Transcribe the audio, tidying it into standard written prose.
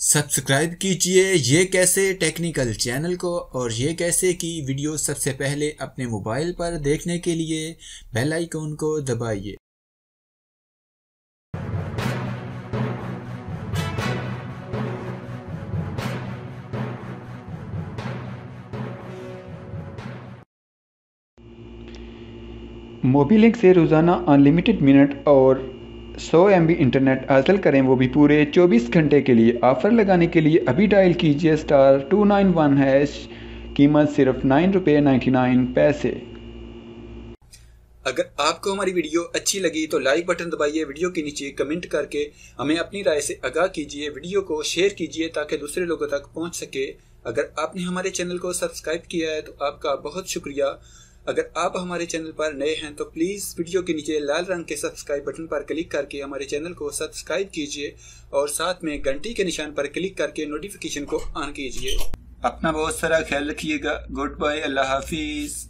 Subscribe कीजिए ये कैसे टेक्निकल चैनल को और ये कैसे की वीडियो सबसे पहले अपने मोबाइल पर देखने के लिए बेल आइकन को दबाइए। मोबीलिंक से रोज़ाना अनलिमिटेड मिनट और 100 MB इंटरनेट हासिल करें, वो भी पूरे 24 घंटे के लिए। ऑफ़र लगाने के लिए अभी डायल कीजिए *291#। कीमत सिर्फ ₹9.99। अगर आपको हमारी वीडियो अच्छी लगी तो लाइक बटन दबाइए, वीडियो के नीचे कमेंट करके हमें अपनी राय से आगाह कीजिए, वीडियो को शेयर कीजिए ताकि दूसरे लोगों तक पहुंच सके। अगर आपने हमारे चैनल को सब्सक्राइब किया है तो आपका बहुत शुक्रिया। अगर आप हमारे चैनल पर नए हैं तो प्लीज़ वीडियो के नीचे लाल रंग के सब्सक्राइब बटन पर क्लिक करके हमारे चैनल को सब्सक्राइब कीजिए और साथ में घंटी के निशान पर क्लिक करके नोटिफिकेशन को ऑन कीजिए। अपना बहुत सारा ख्याल रखिएगा। गुड बाय, अल्लाह हाफिज़।